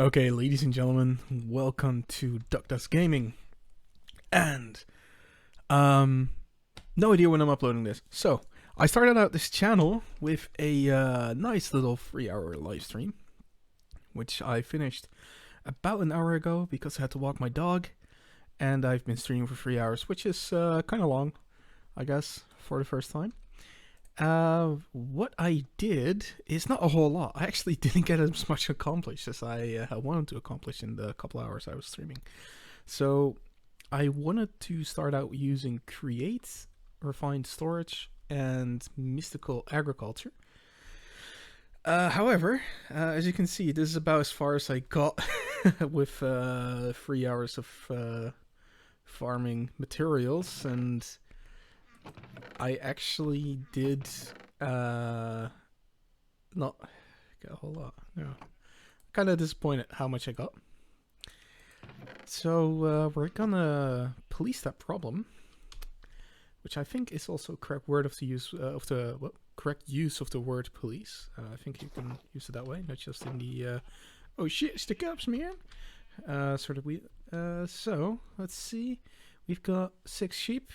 Okay, ladies and gentlemen, welcome to DuckDust Gaming. And, um, no idea when I'm uploading this. So, I started out this channel with a nice little 3-hour live stream, which I finished about an hour ago because I had to walk my dog. And I've been streaming for 3 hours, which is kind of long, I guess, for the first time. What I did is not a whole lot. I actually didn't get as much accomplished as I wanted to accomplish in the couple hours I was streaming. So I wanted to start out using Create, Refined Storage, and Mystical Agriculture. However, as you can see, this is about as far as I got with 3 hours of farming materials, and I actually did not get a whole lot. No, kind of disappointed how much I got. So we're gonna police that problem, which I think is also correct word of the use of the correct use of the word police. I think you can use it that way, not just in the oh shit, stick ups, man. Sort of we. So let's see, we've got 6 sheep.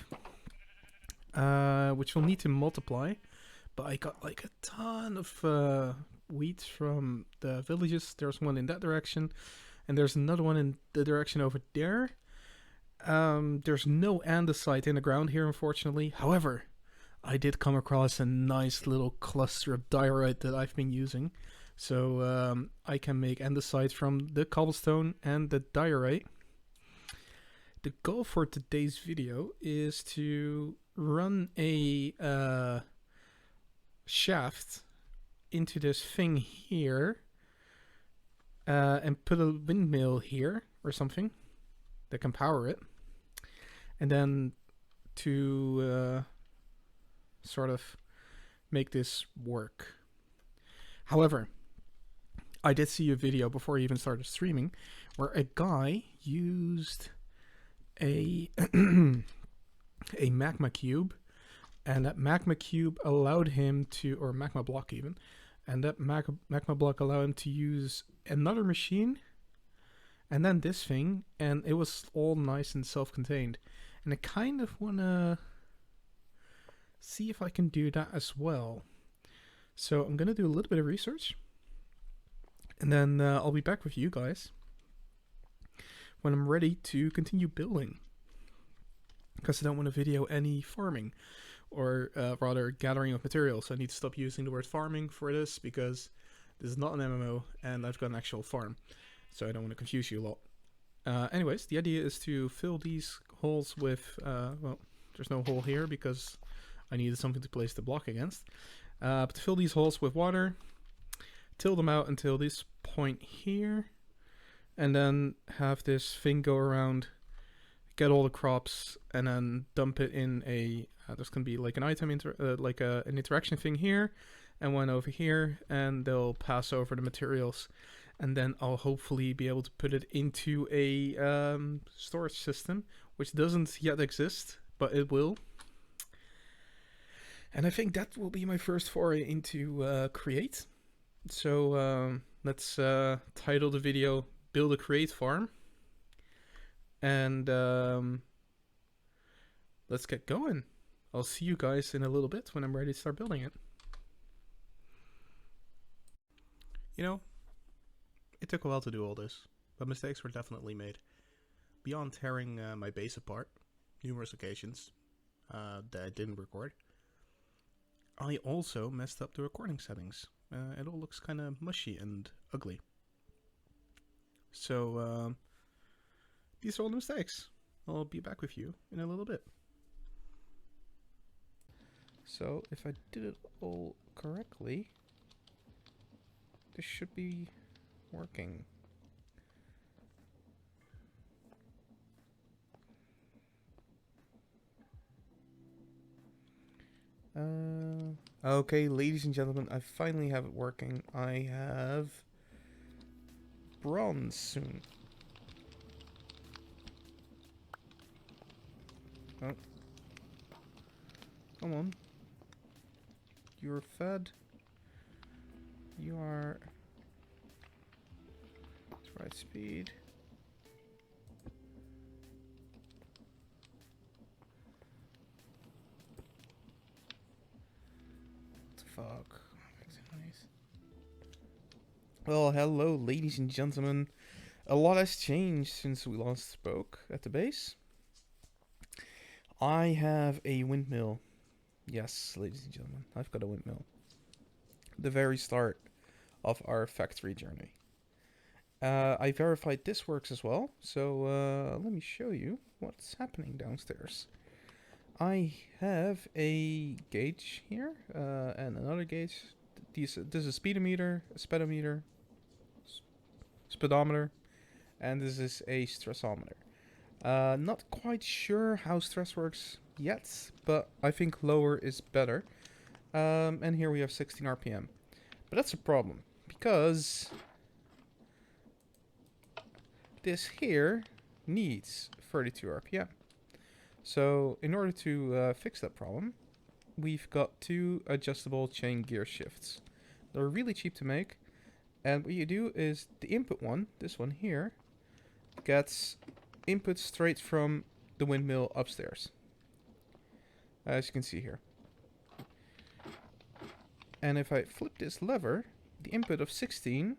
Which we'll need to multiply, but I got like a ton of wheat from the villages. There's one in that direction, and there's another one in the direction over there. There's no andesite in the ground here, unfortunately. However, I did come across a nice little cluster of diorite that I've been using, so I can make andesite from the cobblestone and the diorite. The goal for today's video is to run a shaft into this thing here and put a windmill here or something that can power it, and then to sort of make this work. However, I did see a video before I even started streaming where a guy used a a magma cube, and that magma cube allowed him to, or magma block even, and that magma block allowed him to use another machine and then this thing, and it was all nice and self-contained. And I kind of want to see if I can do that as well. So I'm going to do a little bit of research, and then I'll be back with you guys when I'm ready to continue building, because I don't want to video any farming, or rather gathering of materials. I need to stop using the word farming for this, because this is not an MMO and I've got an actual farm, so I don't want to confuse you a lot. Anyways, the idea is to fill these holes with, well, there's no hole here because I needed something to place the block against, but to fill these holes with water, till them out until this point here, and then have this thing go around, get all the crops, and then dump it in a there's gonna be like an item an interaction thing here and one over here, and they'll pass over the materials, and then I'll hopefully be able to put it into a storage system, which doesn't yet exist, but it will. And I think that will be my first foray into Create. So let's title the video Build a Create Farm, and let's get going. I'll see you guys in a little bit when I'm ready to start building it. You know, it took a while to do all this, but mistakes were definitely made. Beyond tearing my base apart numerous occasions that I didn't record, I also messed up the recording settings. It all looks kind of mushy and ugly. So these are all the mistakes. I'll be back with you in a little bit. So if I did it all correctly, this should be working. Okay, ladies and gentlemen, I finally have it working. I have bronze soon. Oh. Come on. You're fed. You are Right speed. What the fuck? Well, hello, ladies and gentlemen. A lot has changed since we last spoke at the base. I have a windmill. Yes, ladies and gentlemen, I've got a windmill. The very start of our factory journey. I verified this works as well, so let me show you what's happening downstairs. I have a gauge here and another gauge. This is a speedometer, a speedometer, speedometer, and this is a stressometer. Not quite sure how stress works yet, but I think lower is better. And here we have 16 RPM. But that's a problem, because this here needs 32 RPM. So in order to fix that problem, we've got two adjustable chain gear shifts. They're really cheap to make. And what you do is the input one, this one here, gets input straight from the windmill upstairs. As you can see here. And if I flip this lever, the input of 16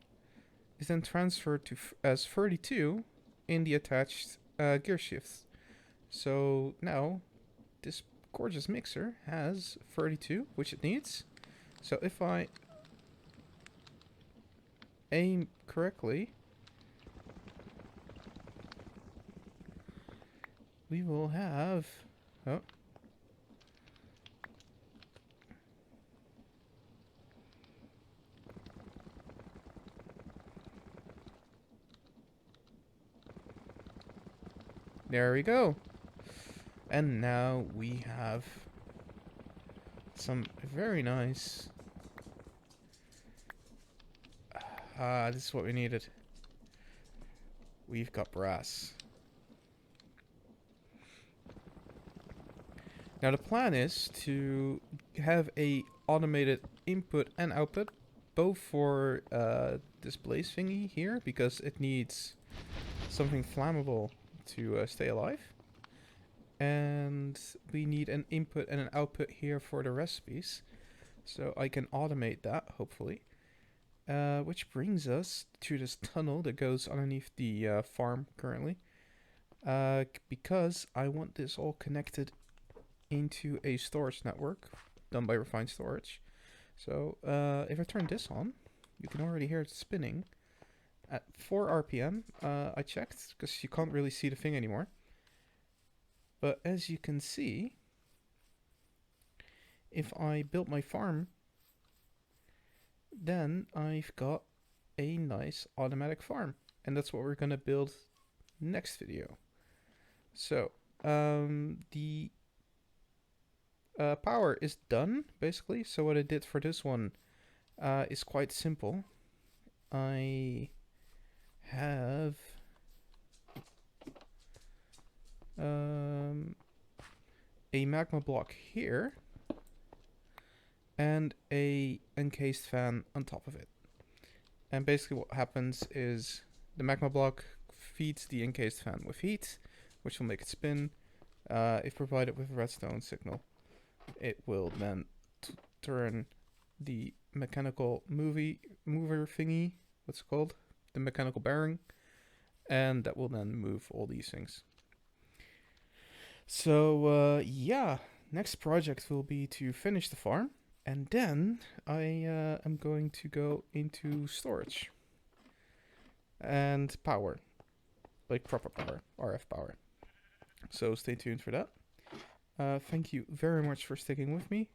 is then transferred to as 32 in the attached gear shifts. So now this gorgeous mixer has 32, which it needs. So if I aim correctly, we will have... Oh. There we go. And now we have some very nice... this is what we needed. We've got brass. Now the plan is to have a automated input and output, both for this blaze thingy here, because it needs something flammable to stay alive. And we need an input and an output here for the recipes. So I can automate that, hopefully. Which brings us to this tunnel that goes underneath the farm currently. Because I want this all connected into a storage network done by Refined Storage. So if I turn this on, you can already hear it spinning at 4 RPM. I checked because you can't really see the thing anymore. But as you can see, if I build my farm, then I've got a nice automatic farm. And that's what we're going to build next video. So, the power is done, basically. So what I did for this one is quite simple. I have a magma block here and a encased fan on top of it. And basically what happens is the magma block feeds the encased fan with heat, which will make it spin. If provided with a redstone signal, it will then turn the mechanical mover thingy, what's it called? The mechanical bearing, and that will then move all these things. So yeah, next project will be to finish the farm, and then I am going to go into storage and power, like proper power, RF power. So stay tuned for that. Thank you very much for sticking with me.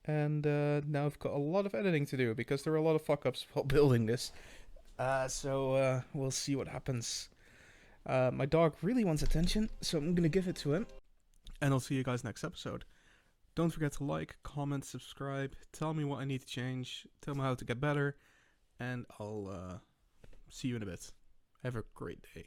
And now I've got a lot of editing to do because there were a lot of fuck-ups while building this. So we'll see what happens. My dog really wants attention, so I'm going to give it to him. And I'll see you guys next episode. Don't forget to like, comment, subscribe. Tell me what I need to change. Tell me how to get better. And I'll see you in a bit. Have a great day.